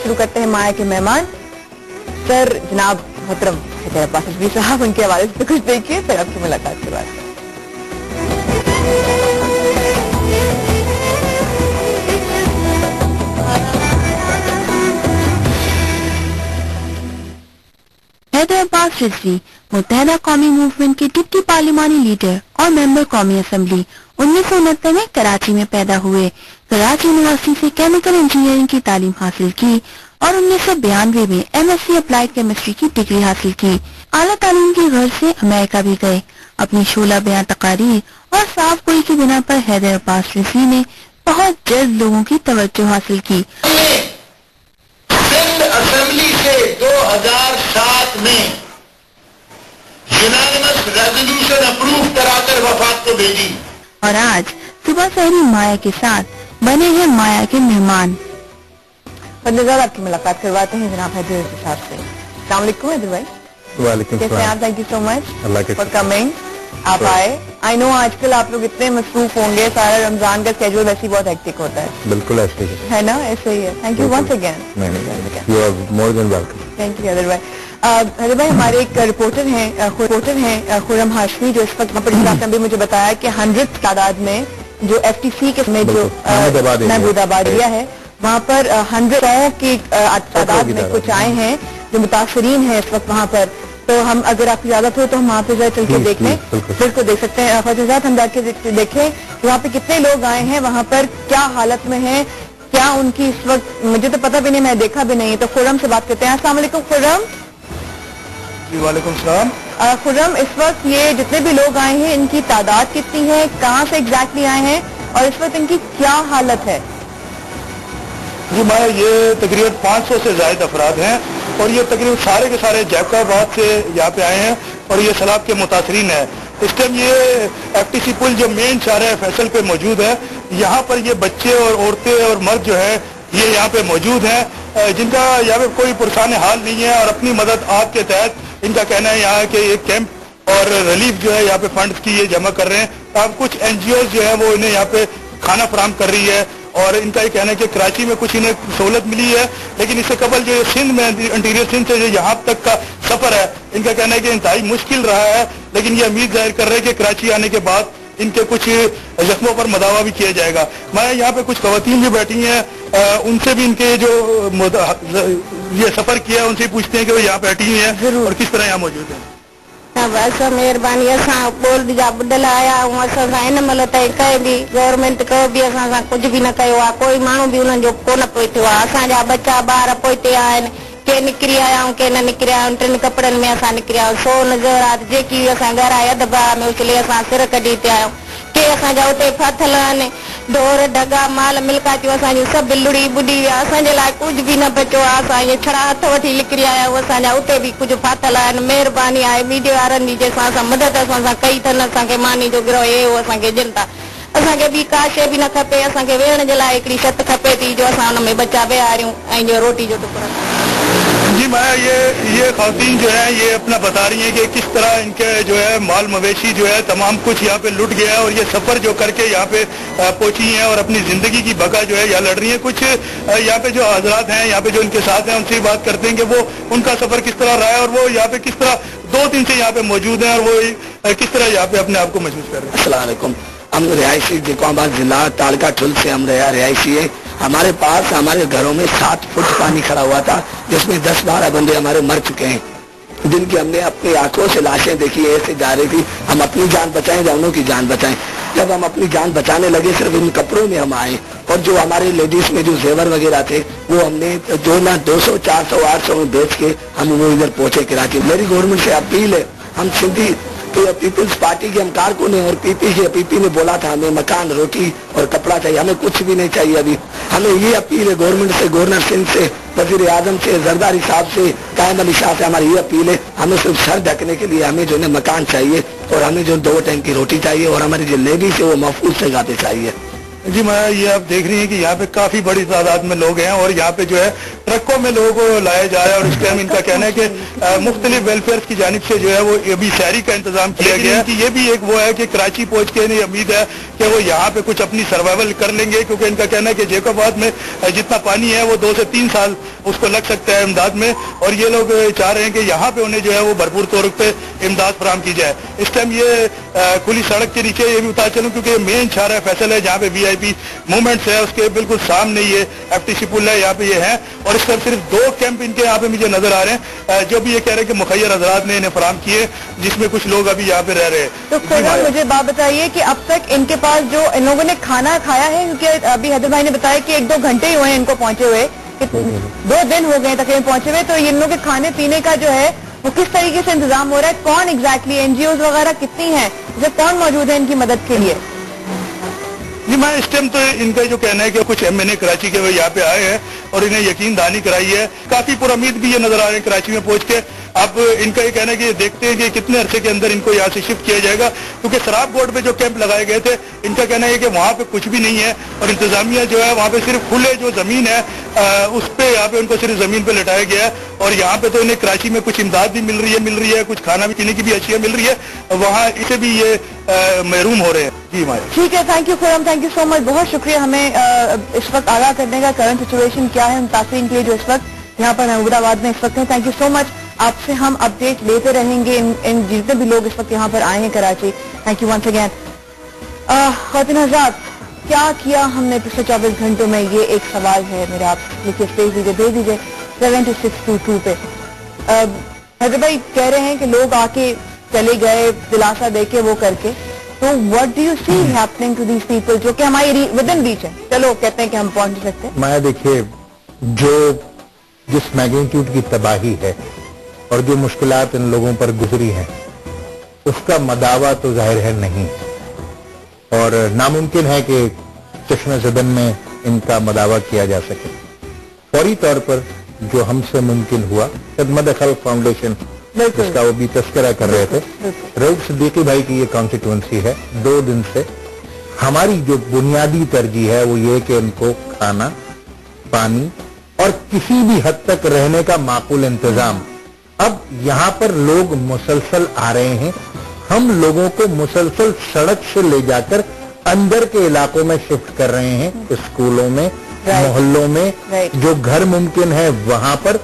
शुरू करते हैं माया के मेहमान सर जनाब मोहतरम हैदर अब्बास रिजवी साहब, उनके हवाले से कुछ देखिए फिर आपकी मुलाकात के बाद। हैदर अब्बास रिजवी मुत्तहदा कौमी मूवमेंट के डिप्टी पार्लिमानी लीडर और मेंबर कौमी असम्बली 1969 में कराची में पैदा हुए। कराची यूनिवर्सिटी से केमिकल इंजीनियरिंग की तालीम हासिल की और 1992 में MSc अप्लाइड केमिस्ट्री की डिग्री हासिल की। आला तालीम की गर्ज से अमेरिका भी गए। अपनी शोला बयां तकारीर और साफ गोई की बिना पर हैदर अब्बास रिजवी ने बहुत जल्द लोगों की तवज्जो हासिल की। सिंध असेंबली से 2007 में यूनानिमस रेजोल्यूशन अप्रूव कराकर वफाक को भेजी और आज सुबह सहरी माया के साथ बने हैं माया के मेहमान। बंदरगाह आपकी मुलाकात करवाते हैं जनाब हैदर रिजवी साहब से। अस्सलाम वालेकुम हैदर भाई। वालेकुम कैसे हैं आप? Thank you so much for coming. आप Sure. आए। आई नो आजकल आप लोग इतने मसरूफ होंगे, सारा रमजान का स्केड्यूल वैसे ही बहुत हेक्टिक होता है। बिल्कुल ऐसे ही है ना, ऐसे ही है। Thank you once again. You are more than welcome. Thank you Haider भाई। हैदर भाई हमारे एक रिपोर्टर हैं खुर्रम हाशमी, जो इस वक्त वहाँ पर आपने भी मुझे बताया कि 100 तादाद में जो FTC के में जो महमूदाबाद एरिया है वहाँ पर 100 की तादाद में कुछ आए हैं जो मुतासरीन हैं इस वक्त वहाँ पर। तो हम अगर आपकी इजाजत हो तो हम वहाँ पे जाए चल के देख लें, बिल्कुल देख सकते हैं। फौजात हम जाके देखें वहाँ पे कितने लोग आए हैं, वहाँ पर क्या हालत में हैं, क्या उनकी इस वक्त, मुझे तो पता भी नहीं, मैं देखा भी नहीं। तो खुर्रम से बात करते हैं। अस्सलाम वालेकुम खुर्रम। वालेकुम सलाम। खुर्रम, इस वक्त ये जितने भी लोग आए हैं इनकी तादाद कितनी है, कहाँ से एग्जैक्टली आए हैं और इस वक्त इनकी क्या हालत है? जी मैं ये तकरीबन 500 से ज्यादा अफराद हैं और ये तकरीबन सारे के सारे जैकबाबाद से यहाँ पे आए हैं और ये सैलाब के मुतासरीन है। इस टाइम ये FTC पुल जो मेन चारा फैसल पे मौजूद है, यहाँ पर ये बच्चे और औरतें और मर्द जो है ये यहाँ पे मौजूद हैं, जिनका यहाँ पे कोई पुरसान हाल नहीं है और अपनी मदद आपके तहत इनका कहना है यहाँ के एक कैंप और रिलीफ जो है यहाँ पे फंड्स की ये जमा कर रहे हैं। अब कुछ NGOs जो है वो इन्हें यहाँ पे खाना फराहम कर रही है और इनका ये कहना है कि कराची में कुछ इन्हें सहूलत मिली है, लेकिन इससे कबल जो सिंध में इंटीरियर सिंध से जो यहाँ तक का सफर है इनका कहना है कि इंतहाई मुश्किल रहा है, लेकिन ये उम्मीद जाहिर कर रहे हैं कि कराची आने के बाद इनके कुछ जख्मों पर मदावा भी किया जाएगा। मैं यहाँ पे कुछ खवातीन जो बैठी हैं उनसे भी इनके जो ये सफर किया है उनसे पूछते हैं कि वो यहाँ बैठी हुई हैं और किस तरह यहाँ मौजूद है। बस मेहरबानी असां बोल जा ॿुधल आया ऐं असां सां हिन महिल ताईं कंहिं बि गवर्नमेंट को बि असां सां कुझु बि न कयो आहे, कोई माण्हू बि उन्हनि जो कोन पहुतो आहे। असांजा बच्चा ॿार पहुते आहिनि, के निकिरी आया ऐं के न निकिरी आया, टिनि कपिड़नि में असां निकिरी आहियूं। सो नज़रात जेकी असां घर आहे अधु बाह में उछले असां सिर कढी हिते आहियूं। के असांजा उते फाथल आहिनि, ढोर ढगा माल मिल्कातियूं असांजूं सभु लुड़ी ॿुॾी विया, असांजे लाइ कुझु बि न बचियो आहे। असां इहे छड़ा हथ वठी निकिरी आया आहियूं, असांजा उते बि कुझु फाथल आहिनि। महिरबानी आहे मीडिया वारनि जी जंहिंसां असां मदद असां सां कई अथनि, असांखे मानी जो गिरह हे उहो असांखे ॾियनि था। असांखे ॿी का शइ बि न खपे, असांखे वेहण जे लाइ हिकिड़ी छत खपे थी जो असां हुन में बच्चा विहारियूं ऐं जो रोटी जो टुकड़ो। जी मैं ये खातून जो है ये अपना बता रही हैं कि किस तरह इनके जो है माल मवेशी जो है तमाम कुछ यहाँ पे लुट गया है और ये सफर जो करके यहाँ पे पहुंची हैं और अपनी जिंदगी की बका जो है यहाँ लड़ रही हैं। कुछ यहाँ पे जो हजरात हैं यहाँ पे जो इनके साथ हैं उनसे बात करते हैं कि वो उनका सफर किस तरह रहा है और वो यहाँ पे किस तरह 2 दिन से यहाँ पे मौजूद हैं और वो किस तरह यहाँ पे अपने आप को महसूस कर रहे हैं। अस्सलाम वालेकुम। हम रिहायशी जिकोबाद जिला तालका ठुल से हम रिहायशी है। हमारे पास हमारे घरों में 7 फुट पानी खड़ा हुआ था, जिसमें 10-12 बंदे हमारे मर चुके हैं, जिनकी हमने अपनी आंखों से लाशें देखी। ऐसे जा रही थी हम अपनी जान बचाएं या उन्हों की जान बचाएं। जब हम अपनी जान बचाने लगे सिर्फ इन कपड़ों में हम आए और जो हमारे लेडीज में जो जेवर वगैरह थे वो हमने जो ना 200, 400, 800 में बेच के हम वो इधर पहुंचे कराची। मेरी गवर्नमेंट से अपील है, हम सिंधी पीपल्स पार्टी के हम कारकुन हैं और पीपी ने बोला था हमें मकान, रोटी और कपड़ा चाहिए, हमें कुछ भी नहीं चाहिए। अभी हमें ये अपील है गवर्नमेंट से, गवर्नर सिंध से, वजीर आजम से, जरदारी साहब से, कायम अली शाह से हमारी ये अपील है, हमें सिर्फ सर ढकने के लिए हमें जो है मकान चाहिए और हमें जो 2 टाइम की रोटी चाहिए और हमारी जो लेडीज है वो महफूज से जाते चाहिए। जी मैं ये आप देख रही हैं कि यहाँ पे काफी बड़ी तादाद में लोग हैं और यहाँ पे जो है ट्रकों में लोगों को लाया जाए और इस टाइम इनका कहना है कि मुख्तलिफ वेलफेयर की जानिब से जो है वो अभी शहरी का इंतजाम किया गया है कि ये भी एक वो है कि कराची पहुंच के इन्हें उम्मीद है कि वो यहाँ पे कुछ अपनी सर्वाइवल कर लेंगे, क्योंकि इनका कहना है कि जैकोबाद में जितना पानी है वो 2 से 3 साल उसको लग सकता है इमदाद में, और ये लोग चाह रहे हैं कि यहाँ पे उन्हें जो है वो भरपूर तौर पे इमदाद फराहम की जाए। इस टाइम ये खुली सड़क के नीचे ये भी बता चलूँ क्योंकि मेन शाहरा फैसल है जहाँ पे VIP मूवमेंट्स है, उसके बिल्कुल सामने ये FTC पुल है, यहाँ पे ये है। और इस टाइम सिर्फ 2 कैंप इनके यहाँ पे मुझे नजर आ रहे हैं जो भी ये कह रहे हैं कि मुखैर हजरात ने इन्हें फराहम किए, जिसमें कुछ लोग अभी यहाँ पे रह रहे हैं। तो खुरम मुझे बात बताइए कि अब तक इनके पास जो इन लोगों ने खाना खाया है, क्योंकि अभी हैदर भाई ने बताया कि 1-2 घंटे ही हुए हैं इनको पहुंचे हुए, 2 दिन हो गए तक पहुंचे हुए, तो इन लोगों के खाने पीने का जो है वो किस तरीके से इंतजाम हो रहा है? कौन एग्जैक्टली NGOs वगैरह कितनी हैं, जो कौन मौजूद है इनकी मदद के लिए? जी मैं इस टाइम तो इनका जो कहना है कि कुछ MNA कराची के वो यहाँ पे आए हैं और इन्हें यकीन दहानी कराई है, काफी पुरुम्मीद भी ये नजर आ रहे हैं कराची में पहुंच के। अब इनका ये कहना है कि देखते हैं कि कितने अरसे के अंदर इनको यहाँ से शिफ्ट किया जाएगा, क्योंकि शराब बोर्ड पे जो कैंप लगाए गए थे इनका कहना है कि वहाँ पे कुछ भी नहीं है और इंतजामिया जो है वहाँ पे सिर्फ खुले जो जमीन है उस पे यहाँ पे उनको सिर्फ जमीन पे लटाया गया है। और यहाँ पे तो इन्हें कराची में कुछ इमदाद भी मिल रही है, कुछ खाना भी पीने की भी अशिया मिल रही है, वहाँ इसे भी ये महरूम हो रहे हैं। जी हमारे ठीक है, thank you Khurram, thank you so much, बहुत शुक्रिया हमें इस वक्त आगाह करने का, करंट सिचुएशन क्या है उन तासीन के लिए जो इस वक्त यहाँ पर महमूदाबाद में इस वक्त है। थैंक यू सो मच, आपसे हम अपडेट लेते रहेंगे इन जितने भी लोग इस वक्त यहाँ पर आए हैं Karachi. Thank you once again. ख़वातीन हज़रात, क्या किया हमने पिछले 24 घंटों में, ये एक सवाल है मेरा, आप लिखिए भेज दीजिए 7622 पे। हैदर भाई कह रहे हैं कि लोग आके चले गए, दिलासा देके वो करके, तो what do you see happening to these people जो कि हमारी विद इन रीच है? चलो कहते हैं कि हम पहुंच सकते हैं। मैं देखिए जिस मैग्नीट्यूड की तबाही है और जो मुश्किलात इन लोगों पर गुजरी हैं उसका मदावा तो जाहिर है नहीं, और नामुमकिन है कि चश्मे ज़दन में इनका मदावा किया जा सके। फौरी तौर पर जो हमसे मुमकिन हुआ, खिदमत खल्क फाउंडेशन जिसका वो भी तस्करा कर रहे थे, रऊफ सिद्दीकी भाई की ये कॉन्स्टिट्यूंसी है। 2 दिन से हमारी जो बुनियादी तरजीह है वो ये कि उनको खाना, पानी और किसी भी हद तक रहने का माकूल इंतजाम। अब यहाँ पर लोग मुसलसल आ रहे हैं, हम लोगों को मुसलसल सड़क से ले जाकर अंदर के इलाकों में शिफ्ट कर रहे हैं, स्कूलों में, मोहल्लों में, जो घर मुमकिन है वहां पर।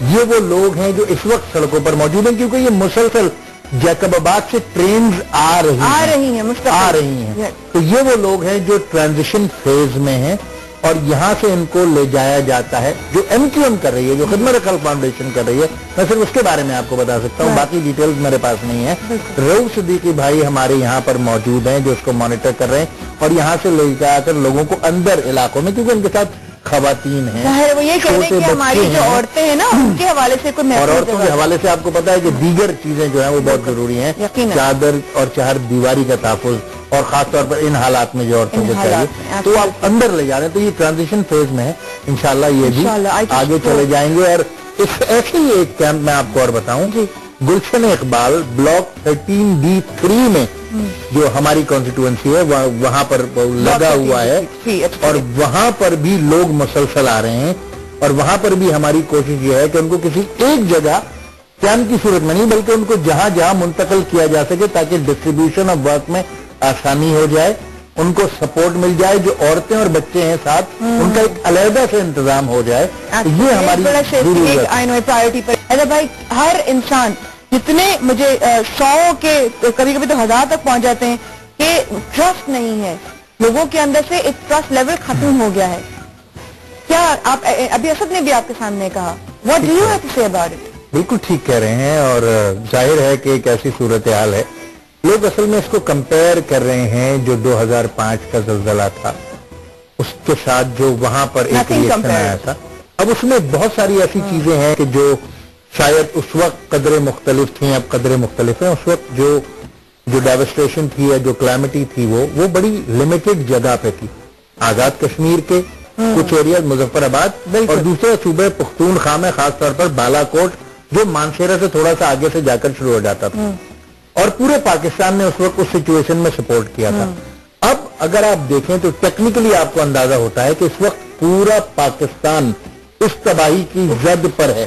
ये वो लोग हैं जो इस वक्त सड़कों पर मौजूद हैं, क्योंकि ये मुसलसल जैकबाबाद से ट्रेन आ रही हैं। तो ये वो लोग हैं जो ट्रांजिशन फेज में हैं और यहाँ से इनको ले जाया जाता है। जो MQM कर रही है, जो खिदमत खल्क फाउंडेशन कर रही है, मैं सिर्फ उसके बारे में आपको बता सकता हूँ, बाकी डिटेल्स मेरे पास नहीं है। रऊफ सिद्दीकी भाई हमारे यहाँ पर मौजूद हैं जो इसको मॉनिटर कर रहे हैं और यहाँ से ले जाकर लोगों को अंदर इलाकों में, क्योंकि उनके साथ खवातीन हैं, वो ये कह रहे हैं कि हमारी जो औरतें हैं ना उनके हवाले से कोई, और औरतों के हवाले से आपको पता है कि दीगर चीजें जो है वो बहुत जरूरी हैं, चादर और चार दीवारी का तहफ़्फ़ुज़, और खासतौर पर इन हालात में जो औरतों को चाहिए, तो आप अंदर ले जा रहे हैं। तो ये ट्रांजिशन फेज में है, इंशाल्लाह ये भी आगे चले जाएंगे। और इस ऐसे ही एक कैंप में आपको और बताऊं, गुलशन इकबाल ब्लॉक 13D3 में जो हमारी कॉन्स्टिट्यूएंसी है वहां पर लगा हुआ है, और वहां पर भी लोग मुसलसल आ रहे हैं, और वहां पर भी हमारी कोशिश ये है कि उनको किसी एक जगह कैंप की सूरत में नहीं, बल्कि उनको जहां जहां मुंतकिल किया जा सके ताकि डिस्ट्रीब्यूशन ऑफ वर्क में आसानी हो जाए, उनको सपोर्ट मिल जाए। जो औरतें और बच्चे हैं साथ, उनका एक अलहदा से इंतजाम हो जाए, ये हमारी प्रायोरिटी पर। अरे भाई, हर इंसान जितने मुझे 100 के कभी कभी तो 1000 तक पहुंच जाते हैं कि ट्रस्ट नहीं है लोगों के अंदर से, एक ट्रस्ट लेवल खत्म हो गया है। क्या आप अभी असद ने भी आपके सामने कहा, what do you have to say about it? बिल्कुल ठीक कह रहे हैं, और जाहिर है कि एक ऐसी सूरत हाल है, लोग असल में इसको कंपेयर कर रहे हैं जो 2005 का ज़ल्ज़ला था उसके साथ, जो वहां पर एक रिएक्शन आया था। अब उसमें बहुत सारी ऐसी चीजें हैं कि जो शायद उस वक्त कदरें मुख्तलिफ थी, अब कदरें मुख्तलिफ हैं। उस वक्त जो डेवस्टेशन थी या जो क्लैमिटी थी वो बड़ी लिमिटेड जगह पे थी। आजाद कश्मीर के कुछ एरिया, मुजफ्फराबाद, और दूसरे सूबे पुख्तूनख्वा में खासतौर पर बालाकोट, जो मानसेरा से थोड़ा सा आगे से जाकर शुरू हो जाता था, और पूरे पाकिस्तान ने उस वक्त उस सिचुएशन में सपोर्ट किया था। अब अगर आप देखें तो टेक्निकली आपको अंदाजा होता है कि इस वक्त पूरा पाकिस्तान اس تباہی کی زد پر ہے.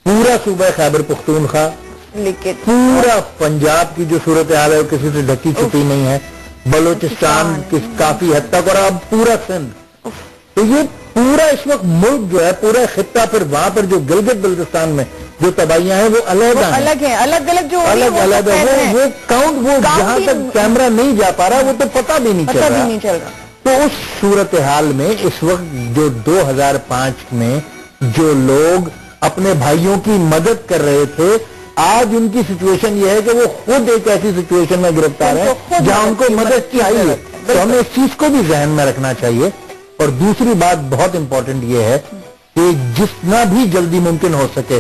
پورا صوبہ خیبر پختونخوا, لیکن پورا پنجاب کی جو صورتحال ہے وہ کسی سے ڈھکی چھپی نہیں ہے, بلوچستان کافی حد تک, اور اب پورا سندھ. تو یہ پورا اس وقت ملک جو ہے, پورا خطہ, پھر وہاں پر جو گلگت بلتستان میں جو تباہیاں ہیں وہ الگ ہیں, الگ ہیں, الگ الگ جو الگ ہے, وہ کاؤنٹ, وہ جہاں تک کیمرہ نہیں جا پا رہا وہ تو پتہ بھی نہیں چل رہا. تو اس صورتحال میں اس وقت جو 2005 میں جو لوگ اپنے بھائیوں کی مدد کر رہے تھے, آج ان کی سچویشن یہ ہے کہ وہ خود ایک ایسی سچویشن میں گرفتار ہیں جہاں ان کو مدد چاہیے. تو ہمیں اس چیز کو بھی ذہن میں رکھنا چاہیے. اور دوسری بات بہت امپورٹنٹ یہ ہے کہ جتنا بھی جلدی ممکن ہو سکے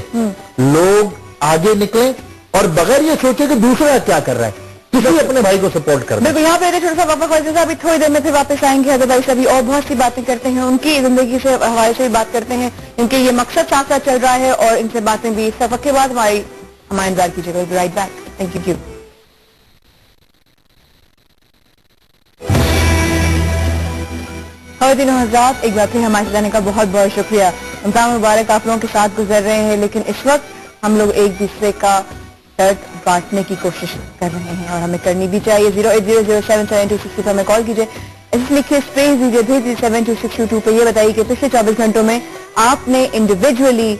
لوگ آگے نکلیں اور بغیر یہ سوچے کہ دوسرا کیا کر رہا ہے, کسی اپنے بھائی کو سپورٹ کرنا. بالکل. یہاں پہ چھوٹا سا وقفہ خواجہ صاحب, تھوڑی دیر میں پھر واپس آئیں گے. حیدر بھائی سے ابھی اور بہت سی باتیں کرتے ہیں, ان کی زندگی سے حوالے سے بھی بات کرتے ہیں, ان کے یہ مقصد ساتھ ساتھ چل رہا ہے, اور ان سے باتیں بھی. اس وقت کے بعد ہمارا انتظار کیجیے گا. Right back. Thank you. خواتین و حضرات, ایک بار پھر ہمارے جانے کا بہت بہت شکریہ. رمضان مبارک آپ لوگوں کے ساتھ گزر رہے ہیں, لیکن اس وقت ہم لوگ ایک دوسرے کا درد بانٹنے کی کوشش کر رہے ہیں, اور ہمیں کرنی بھی چاہیے. 080077262 پر ہمیں کال کیجیے. ایسے لکھیے اسپیس دیجیے 3372622 پہ. یہ بتائیے کہ پچھلے 24 گھنٹوں میں آپ نے انڈیویجولی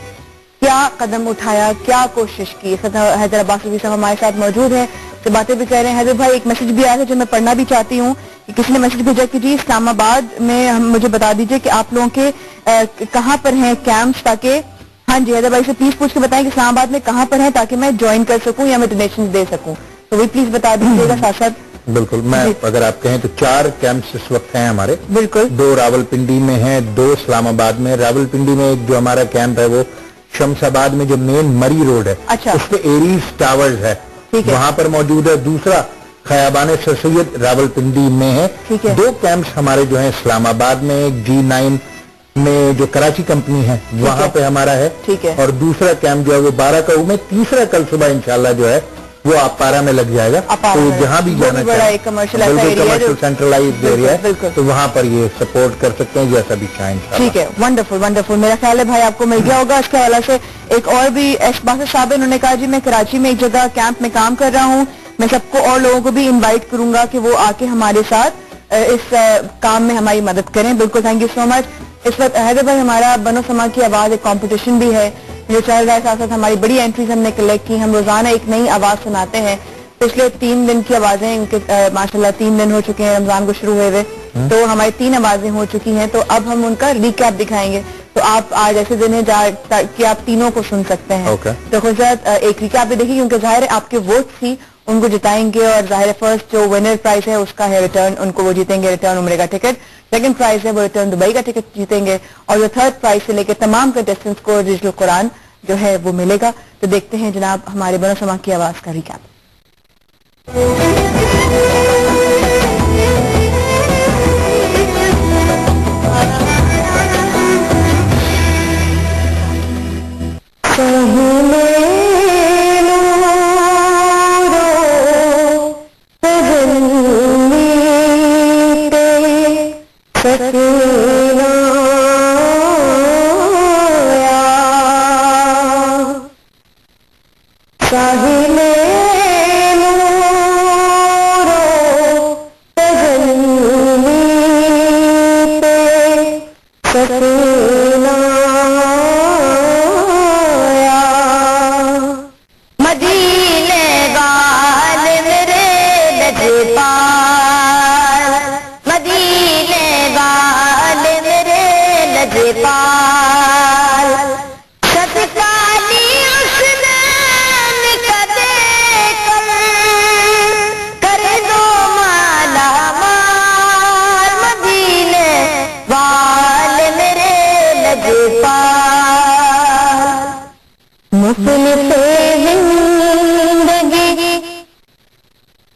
کیا قدم اٹھایا, کیا کوشش کی. حیدر عباس رضوی صاحب ہمارے ساتھ موجود ہیں, سے باتیں بھی کر رہے ہیں. حیدر بھائی, ایک میسج بھی آیا ہے جو میں پڑھنا بھی چاہتی ہوں. کسی نے میسج بھیجا کہ جی اسلام آباد میں مجھے بتا دیجئے کہ آپ لوگوں کے کہاں پر ہیں کیمپس, تاکہ ہاں جی حیدر بھائی سے پلیز پوچھ کے بتائیں کہ اسلام آباد میں کہاں پر ہیں تاکہ میں جوائن کر سکوں یا میں ڈونیشن دے سکوں. تو وہ پلیز بتا دیجیے گا ساتھ ساتھ. بالکل. میں اگر آپ کہیں تو 4 کیمپس اس وقت ہیں ہمارے. بالکل. 2 راول پنڈی میں ہیں, 2 اسلام آباد میں. راول پنڈی میں ایک جو ہمارا کیمپ ہے وہ شمس آباد میں جو مین مری روڈ ہے, اچھا, اس پہ ایریز ٹاورز ہے, وہاں پر موجود ہے. دوسرا خیابان سر سید راول پنڈی میں ہے. 2 کیمپس ہمارے جو ہیں اسلام آباد میں, ایک G9 میں جو کراچی کمپنی ہے وہاں پہ ہمارا ہے, اور دوسرا کیمپ جو ہے وہ 12 کا میں. تیسرا کل صبح انشاءاللہ جو ہے وہ اپارا میں لگ جائے گا. تو جہاں بھی جانا چاہیں, کمرشل سینٹرلائزڈ ایریا ہے, تو وہاں پر یہ سپورٹ کر سکتے ہیں جیسا بھی چاہیں. ٹھیک ہے. Wonderful wonderful. میرا خیال ہے بھائی آپ کو مل گیا ہوگا. اس کے حوالے سے ایک اور بھی باسط صاحب, انہوں نے کہا جی میں کراچی میں ایک جگہ کیمپ میں کام کر رہا ہوں, میں سب کو اور لوگوں کو بھی انوائٹ کروں گا کہ وہ آ کے ہمارے ساتھ اس کام میں ہماری مدد کریں. بالکل, تھینک یو سو مچ. اس وقت حیدر بھائی ہمارا بنو سما کی آواز ایک کمپٹیشن بھی ہے جو چل رہا ہے, ساتھ ساتھ ہماری بڑی انٹریز ہم نے کلیکٹ کی. ہم روزانہ ایک نئی آواز سناتے ہیں. پچھلے 3 دن کی آوازیں ان کے ماشاءاللہ 3 دن ہو چکے ہیں رمضان کو شروع ہوئے, تو ہماری 3 آوازیں ہو چکی ہیں. تو اب ہم ان کا ریکیپ دکھائیں گے. تو آپ آج ایسے دن ہیں کہ آپ تینوں کو سن سکتے ہیں. تو خود ایک ریکیپ بھی دیکھیے, کیونکہ ظاہر ہے آپ کے ووٹس ہی ان کو جتائیں گے, اور ظاہر فرسٹ جو ونر پرائز ہے اس کا ہے ریٹرن, ان کو وہ جیتیں گے ریٹرن عمرے کا ٹکٹ. سیکنڈ پرائز ہے وہ ریٹرن دبئی کا ٹکٹ جیتیں گے, اور جو تھرڈ پرائز سے لے کے تمام کنٹیسٹنٹس کو ڈیجیٹل قرآن جو ہے وہ ملے گا. تو دیکھتے ہیں جناب ہمارے بنو سما کی آواز کا ریکیپ.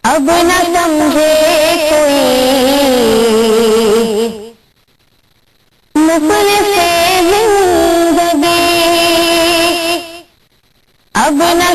اب نہ سمجھے کوئی مفلس زندگی, اب نہ